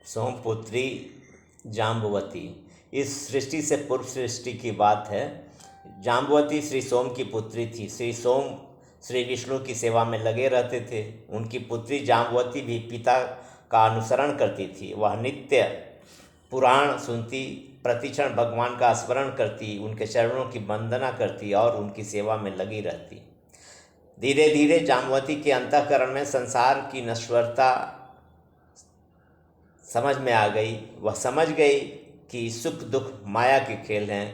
सोमपुत्री जाम्बवती। इस सृष्टि से पूर्व सृष्टि की बात है। जाम्बवती श्री सोम की पुत्री थी। श्री सोम श्री विष्णु की सेवा में लगे रहते थे। उनकी पुत्री जाम्बवती भी पिता का अनुसरण करती थी। वह नित्य पुराण सुनती, प्रतिक्षण भगवान का स्मरण करती, उनके चरणों की वंदना करती और उनकी सेवा में लगी रहती। धीरे धीरे जाम्बवती के अंतःकरण में संसार की नश्वरता समझ में आ गई। वह समझ गई कि सुख दुख माया के खेल हैं।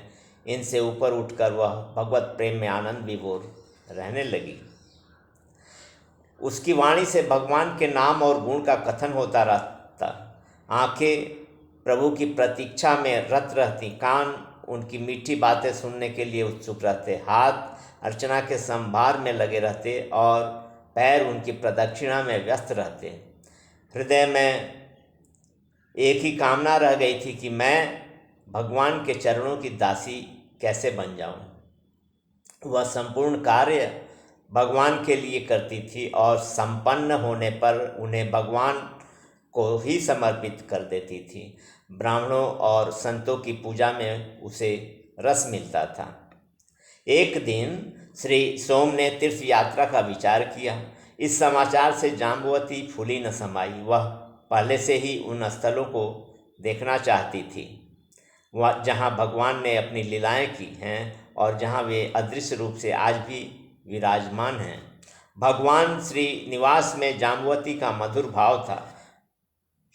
इनसे ऊपर उठकर वह भगवत प्रेम में आनंद विभोर रहने लगी। उसकी वाणी से भगवान के नाम और गुण का कथन होता रहता। आंखें प्रभु की प्रतीक्षा में रत रहती, कान उनकी मीठी बातें सुनने के लिए उत्सुक रहते, हाथ अर्चना के संभार में लगे रहते और पैर उनकी प्रदक्षिणा में व्यस्त रहते। हृदय में एक ही कामना रह गई थी कि मैं भगवान के चरणों की दासी कैसे बन जाऊं। वह संपूर्ण कार्य भगवान के लिए करती थी और संपन्न होने पर उन्हें भगवान को ही समर्पित कर देती थी। ब्राह्मणों और संतों की पूजा में उसे रस मिलता था। एक दिन श्री सोम ने तीर्थ यात्रा का विचार किया। इस समाचार से जाम्बवती फूली न समाई। वह पहले से ही उन स्थलों को देखना चाहती थी वह जहाँ भगवान ने अपनी लीलाएं की हैं और जहाँ वे अदृश्य रूप से आज भी विराजमान हैं। भगवान श्री निवास में जाम्बवती का मधुर भाव था।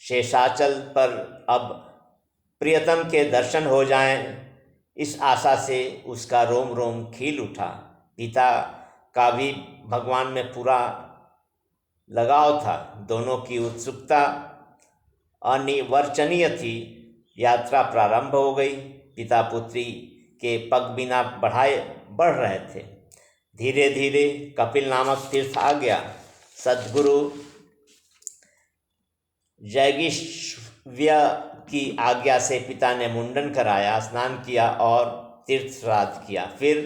शेषाचल पर अब प्रियतम के दर्शन हो जाएं, इस आशा से उसका रोम रोम खिल उठा। पिता का भी भगवान में पूरा लगाव था। दोनों की उत्सुकता अनिवर्चनीय थी। यात्रा प्रारंभ हो गई। पिता पुत्री के पग बिना बढ़ रहे थे। धीरे धीरे कपिल नामक तीर्थ आ गया। सद्गुरु जैगिष्व्य की आज्ञा से पिता ने मुंडन कराया, स्नान किया और तीर्थ श्राद्ध किया। फिर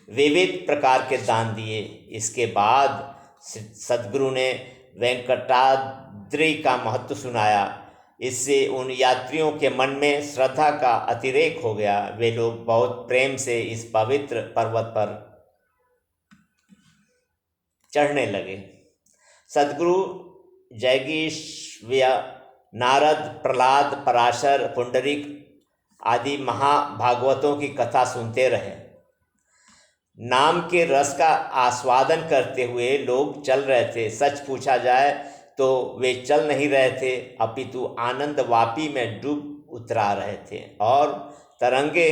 विविध प्रकार के दान दिए। इसके बाद सद्गुरु ने वेंकटाद्रि का महत्व सुनाया। इससे उन यात्रियों के मन में श्रद्धा का अतिरेक हो गया। वे लोग बहुत प्रेम से इस पवित्र पर्वत पर चढ़ने लगे। सद्गुरु जैगिष्व्य नारद, प्रहलाद, पराशर, पुंडरीक आदि महाभागवतों की कथा सुनते रहे। नाम के रस का आस्वादन करते हुए लोग चल रहे थे। सच पूछा जाए तो वे चल नहीं रहे थे, अपितु आनंद वापी में डूब उतरा रहे थे और तरंगे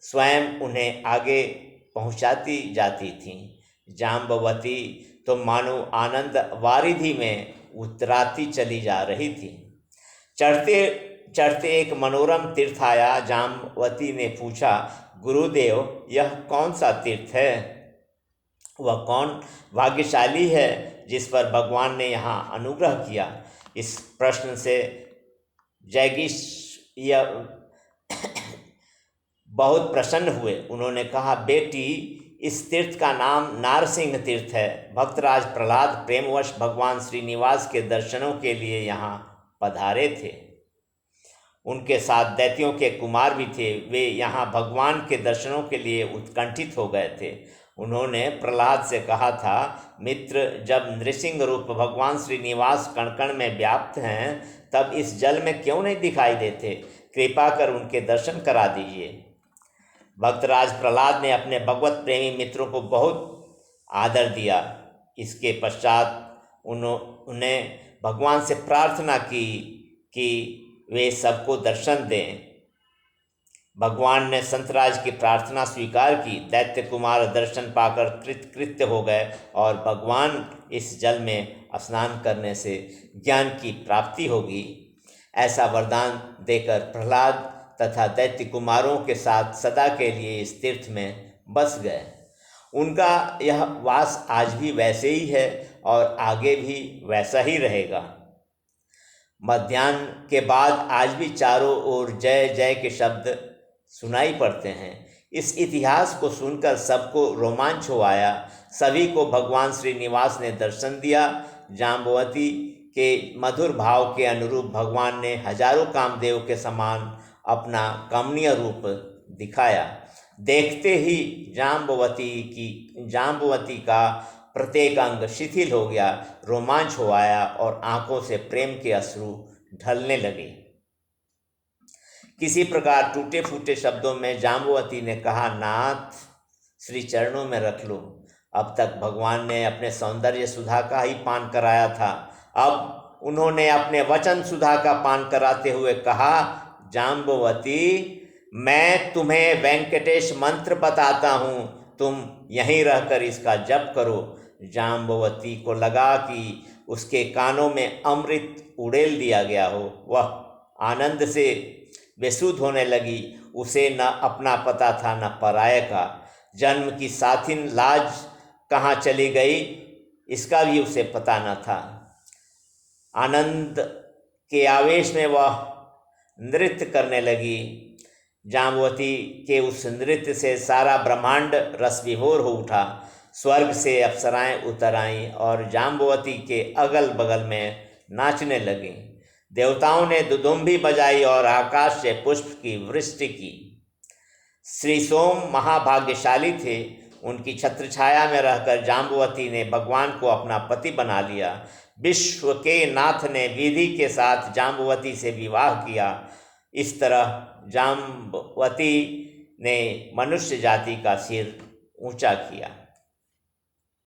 स्वयं उन्हें आगे पहुंचाती जाती थीं। जाम्बवती तो मानो आनंद वारिधि में उतराती चली जा रही थी। चढ़ते चढ़ते एक मनोरम तीर्थ आया। जाम्बवती ने पूछा, गुरुदेव, यह कौन सा तीर्थ है? वह कौन भाग्यशाली है जिस पर भगवान ने यहाँ अनुग्रह किया? इस प्रश्न से जैगिष्व्य बहुत प्रसन्न हुए। उन्होंने कहा, बेटी, इस तीर्थ का नाम नारसिंह तीर्थ है। भक्तराज प्रहलाद प्रेमवश भगवान श्रीनिवास के दर्शनों के लिए यहाँ पधारे थे। उनके साथ दैत्यों के कुमार भी थे। वे यहाँ भगवान के दर्शनों के लिए उत्कंठित हो गए थे। उन्होंने प्रहलाद से कहा था, मित्र, जब नृसिंह रूप भगवान श्रीनिवास कण कण में व्याप्त हैं, तब इस जल में क्यों नहीं दिखाई देते? कृपा कर उनके दर्शन करा दीजिए। भक्तराज प्रहलाद ने अपने भगवत प्रेमी मित्रों को बहुत आदर दिया। इसके पश्चात उन्होंने भगवान से प्रार्थना की कि वे सबको दर्शन दें। भगवान ने संतराज की प्रार्थना स्वीकार की। दैत्य कुमार दर्शन पाकर कृतकृत्य हो गए और भगवान, इस जल में स्नान करने से ज्ञान की प्राप्ति होगी, ऐसा वरदान देकर प्रहलाद तथा दैत्य कुमारों के साथ सदा के लिए इस तीर्थ में बस गए। उनका यह वास आज भी वैसे ही है और आगे भी वैसा ही रहेगा। मध्याह्न के बाद आज भी चारों ओर जय जय के शब्द सुनाई पड़ते हैं। इस इतिहास को सुनकर सबको रोमांच हो आया। सभी को भगवान श्रीनिवास ने दर्शन दिया। जाम्बवती के मधुर भाव के अनुरूप भगवान ने हजारों कामदेव के समान अपना कमनीय रूप दिखाया। देखते ही जाम्बवती का प्रत्येक अंग शिथिल हो गया, रोमांच हो आया और आंखों से प्रेम के अश्रु ढलने लगे। किसी प्रकार टूटे फूटे शब्दों में जाम्बवती ने कहा, नाथ श्री चरणों में रख लो। अब तक भगवान ने अपने सौंदर्य सुधा का ही पान कराया था, अब उन्होंने अपने वचन सुधा का पान कराते हुए कहा, जाम्बवती मैं तुम्हें वेंकटेश मंत्र बताता हूँ, तुम यहीं रहकर इसका जप करो। जाम्बवती को लगा कि उसके कानों में अमृत उड़ेल दिया गया हो। वह आनंद से बेसुध होने लगी। उसे न अपना पता था न पराये का। जन्म की साथिन लाज कहाँ चली गई इसका भी उसे पता न था। आनंद के आवेश में वह नृत्य करने लगी। जाम्बवती के उस नृत्य से सारा ब्रह्मांड रस विभोर हो उठा। स्वर्ग से अप्सराएं उतर आईं और जाम्बवती के अगल बगल में नाचने लगीं। देवताओं ने दुदुम्भी बजाई और आकाश से पुष्प की वृष्टि की। श्री सोम महाभाग्यशाली थे। उनकी छत्रछाया में रहकर जाम्बवती ने भगवान को अपना पति बना लिया। विश्व के नाथ ने विधि के साथ जाम्बवती से विवाह किया। इस तरह जाम्बवती ने मनुष्य जाति का सिर ऊंचा किया।